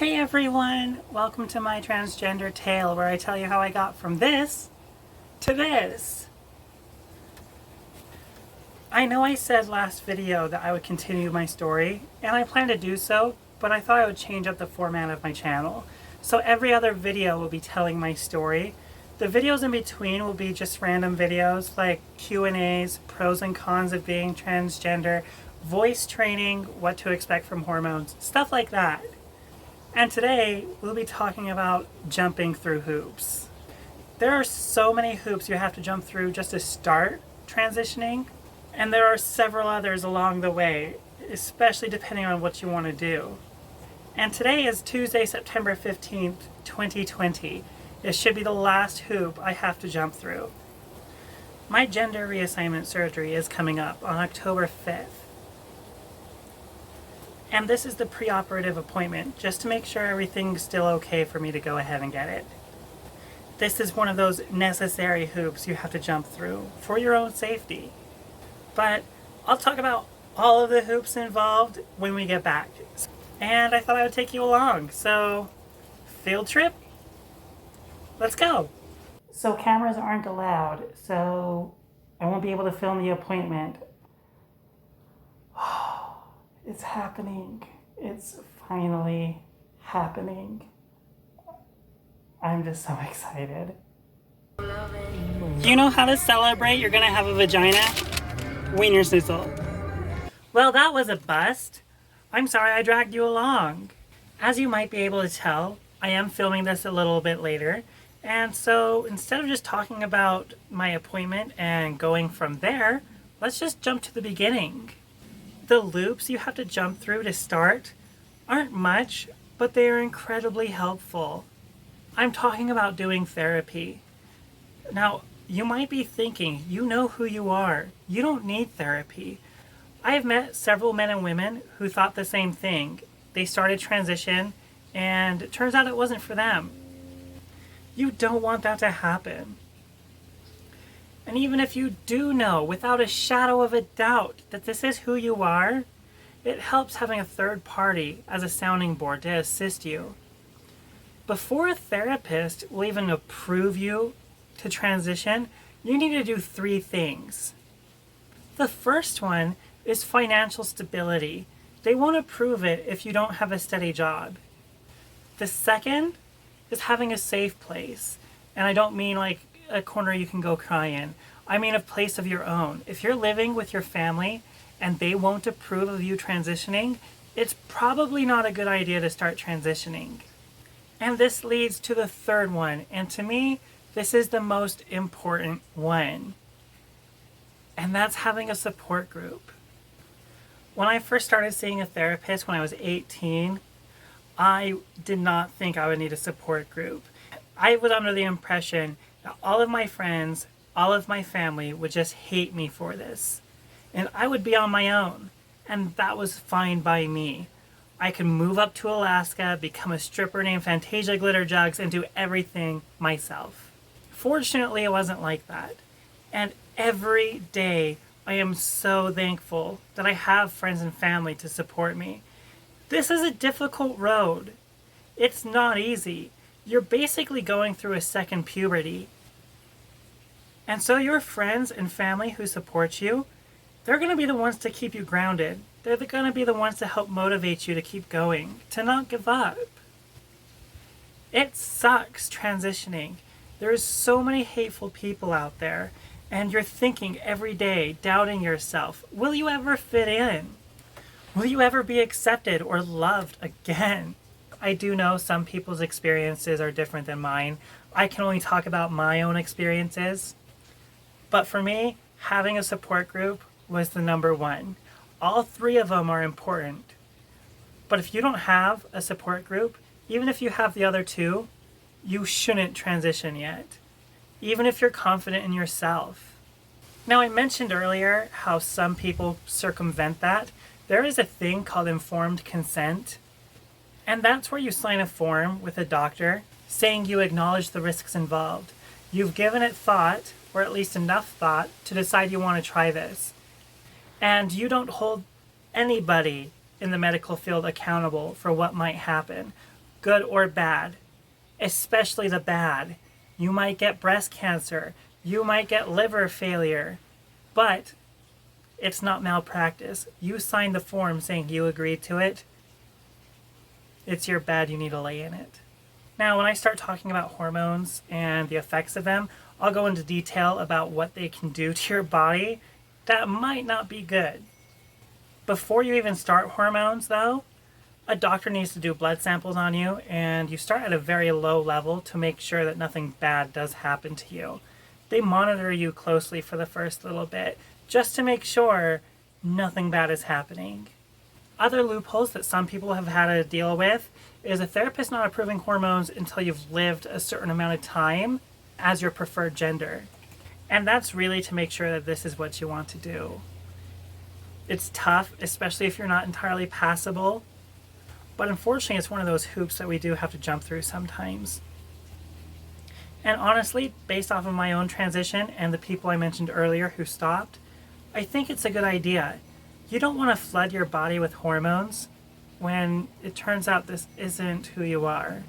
Hey everyone! Welcome to my transgender tale where I tell you how I got from this to this. I know I said last video that I would continue my story, and I plan to do so, but I thought I would change up the format of my channel. So every other video will be telling my story. The videos in between will be just random videos like Q&As, pros and cons of being transgender, voice training, what to expect from hormones, stuff like that. And today, we'll be talking about jumping through hoops. There are so many hoops you have to jump through just to start transitioning, and there are several others along the way, especially depending on what you want to do. And today is Tuesday, September 15th, 2020. It should be the last hoop I have to jump through. My gender reassignment surgery is coming up on October 5th. And this is the preoperative appointment, just to make sure everything's still okay for me to go ahead and get it. This is one of those necessary hoops you have to jump through for your own safety. But I'll talk about all of the hoops involved when we get back. And I thought I would take you along, so field trip? Let's go! So cameras aren't allowed, so I won't be able to film the appointment. It's happening. It's finally happening. I'm just so excited. You know how to celebrate you're gonna have a vagina? Wiener sizzle. Well, that was a bust. I'm sorry I dragged you along. As you might be able to tell, I am filming this a little bit later. And so instead of just talking about my appointment and going from there, let's just jump to the beginning. The loops you have to jump through to start aren't much, but they are incredibly helpful. I'm talking about doing therapy. Now, you might be thinking, you know who you are. You don't need therapy. I have met several men and women who thought the same thing. They started transition, and it turns out it wasn't for them. You don't want that to happen. And even if you do know, without a shadow of a doubt, that this is who you are, it helps having a third party as a sounding board to assist you. Before a therapist will even approve you to transition, you need to do 3 things. The first one is financial stability. They won't approve it if you don't have a steady job. The second is having a safe place. And I don't mean like a corner you can go cry in. I mean a place of your own. If you're living with your family and they won't approve of you transitioning, it's probably not a good idea to start transitioning. And this leads to the third one, and to me, this is the most important one. And that's having a support group. When I first started seeing a therapist when I was 18, I did not think I would need a support group. I was under the impression that all of my friends, all of my family would just hate me for this. And I would be on my own. And that was fine by me. I could move up to Alaska, become a stripper named Fantasia Glitterjugs, and do everything myself. Fortunately, it wasn't like that. And every day, I am so thankful that I have friends and family to support me. This is a difficult road. It's not easy. You're basically going through a second puberty. And so your friends and family who support you, they're going to be the ones to keep you grounded. They're going to be the ones to help motivate you to keep going, to not give up. It sucks transitioning. There's so many hateful people out there, and you're thinking every day, doubting yourself, will you ever fit in? Will you ever be accepted or loved again? I do know some people's experiences are different than mine. I can only talk about my own experiences. But for me, having a support group was the number one. All 3 of them are important. But if you don't have a support group, even if you have the other 2, you shouldn't transition yet. Even if you're confident in yourself. Now, I mentioned earlier how some people circumvent that. There is a thing called informed consent. And that's where you sign a form with a doctor saying you acknowledge the risks involved. You've given it thought, or at least enough thought, to decide you want to try this. And you don't hold anybody in the medical field accountable for what might happen. good or bad, especially the bad. You might get breast cancer, you might get liver failure, but it's not malpractice. You signed the form saying you agreed to it. It's your bed, you need to lay in it. Now, when I start talking about hormones and the effects of them, I'll go into detail about what they can do to your body that might not be good. Before you even start hormones, though, a doctor needs to do blood samples on you, and you start at a very low level to make sure that nothing bad does happen to you. They monitor you closely for the first little bit, just to make sure nothing bad is happening. Other loopholes that some people have had to deal with is a therapist not approving hormones until you've lived a certain amount of time as your preferred gender. And that's really to make sure that this is what you want to do. It's tough, especially if you're not entirely passable, but unfortunately it's one of those hoops that we do have to jump through sometimes. And honestly, based off of my own transition and the people I mentioned earlier who stopped, I think it's a good idea. You don't want to flood your body with hormones when it turns out this isn't who you are.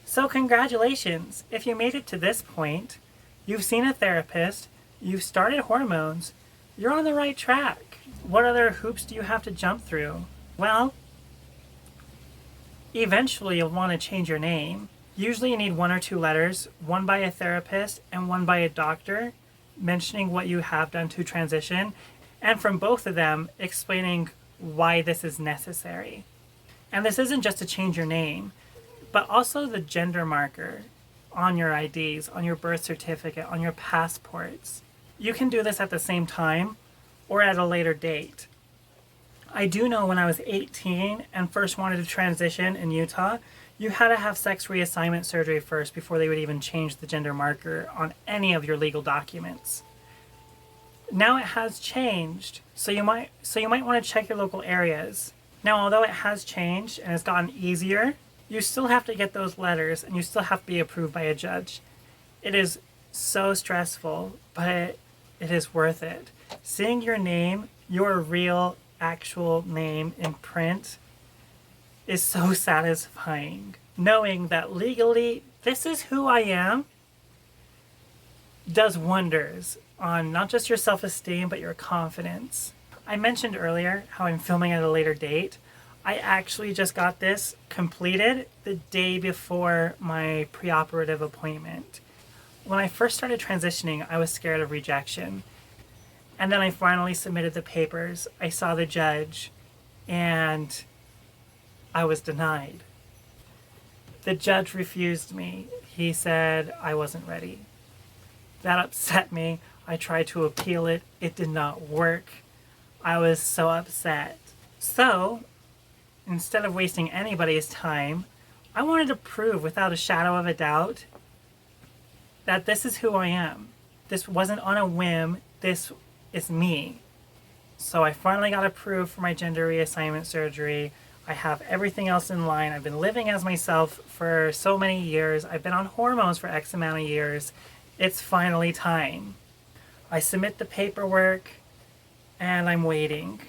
So congratulations! If you made it to this point, you've seen a therapist, you've started hormones, you're on the right track. What other hoops do you have to jump through? Well, eventually you'll want to change your name. Usually you need 1 or 2 letters, one by a therapist and one by a doctor, mentioning what you have done to transition, and from both of them explaining why this is necessary. And this isn't just to change your name, but also the gender marker on your IDs, on your birth certificate, on your passports. You can do this at the same time or at a later date. I do know when I was 18 and first wanted to transition in Utah, you had to have sex reassignment surgery first before they would even change the gender marker on any of your legal documents. Now it has changed, so you might want to check your local areas. Now, although it has changed and it's gotten easier, you still have to get those letters and you still have to be approved by a judge. It is so stressful, but it is worth it. Seeing your name, your real, actual name in print is so satisfying. Knowing that legally this is who I am does wonders on not just your self-esteem, but your confidence. I mentioned earlier how I'm filming at a later date. I actually just got this completed the day before my preoperative appointment. When I first started transitioning, I was scared of rejection. And then I finally submitted the papers. I saw the judge, and I was denied. The judge refused me. He said I wasn't ready. That upset me. I tried to appeal it. It did not work. I was so upset. So, instead of wasting anybody's time, I wanted to prove without a shadow of a doubt that this is who I am. This wasn't on a whim. This is me. So I finally got approved for my gender reassignment surgery. I have everything else in line. I've been living as myself for so many years. I've been on hormones for X amount of years. It's finally time. I submit the paperwork and I'm waiting.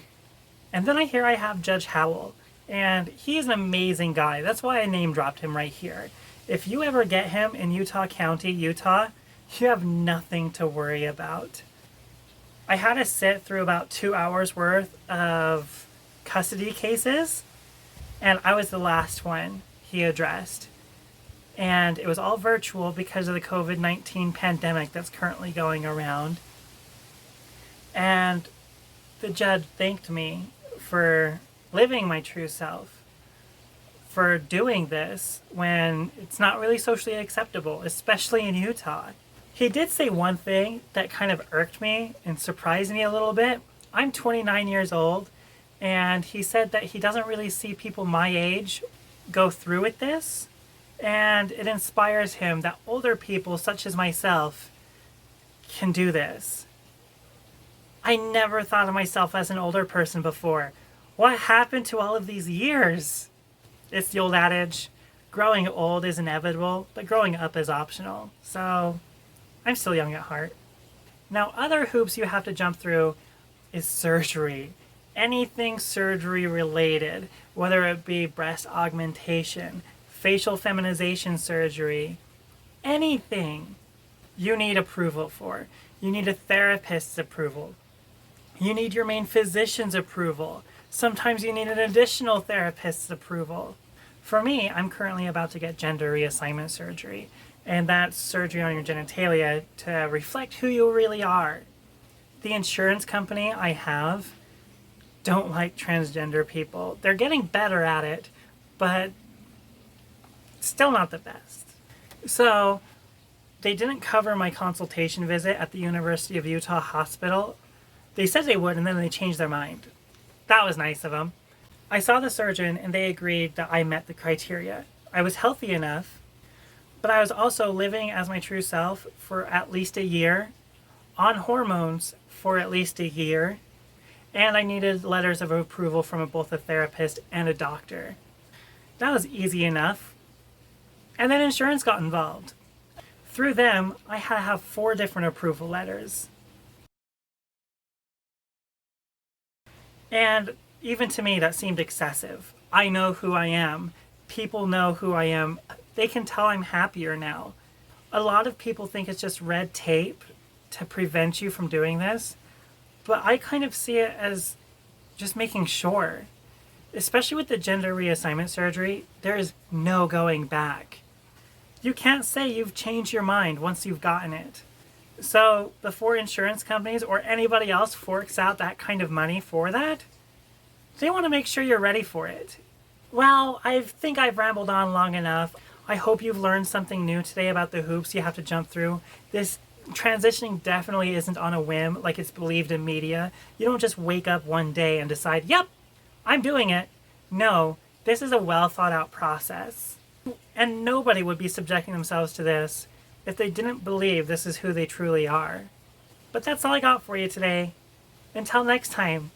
And then I hear I have Judge Howell, and he's an amazing guy. That's why I name dropped him right here. If you ever get him in Utah County, Utah, you have nothing to worry about. I had to sit through about 2 hours worth of custody cases, and I was the last one he addressed. And it was all virtual because of the COVID-19 pandemic that's currently going around. And the judge thanked me for living my true self, for doing this when it's not really socially acceptable, especially in Utah. He did say one thing that kind of irked me and surprised me a little bit. I'm 29 years old, and he said that he doesn't really see people my age go through with this, and it inspires him that older people such as myself can do this. I never thought of myself as an older person before. What happened to all of these years? It's the old adage, growing old is inevitable, but growing up is optional. So, I'm still young at heart. Now, other hoops you have to jump through is surgery. Anything surgery related, whether it be breast augmentation, facial feminization surgery, anything you need approval for. You need a therapist's approval. You need your main physician's approval. Sometimes you need an additional therapist's approval. For me, I'm currently about to get gender reassignment surgery, and that's surgery on your genitalia to reflect who you really are. The insurance company I have don't like transgender people. They're getting better at it, but still not the best. So they didn't cover my consultation visit at the University of Utah hospital. They said they would, and then they changed their mind. That was nice of them. I saw the surgeon, and they agreed that I met the criteria. I was healthy enough, but I was also living as my true self for at least a year, on hormones for at least a year, and I needed letters of approval from both a therapist and a doctor. That was easy enough. And then insurance got involved. Through them, I had to have 4 different approval letters. And even to me, that seemed excessive. I know who I am. People know who I am. They can tell I'm happier now. A lot of people think it's just red tape to prevent you from doing this, but I kind of see it as just making sure. Especially with the gender reassignment surgery, there is no going back. You can't say you've changed your mind once you've gotten it. So before insurance companies or anybody else forks out that kind of money for that, they want to make sure you're ready for it. Well, I think I've rambled on long enough. I hope you've learned something new today about the hoops you have to jump through. This transitioning definitely isn't on a whim like it's believed in media. You don't just wake up one day and decide, yep, I'm doing it. No, this is a well thought out process. And nobody would be subjecting themselves to this if they didn't believe this is who they truly are. But that's all I got for you today. Until next time.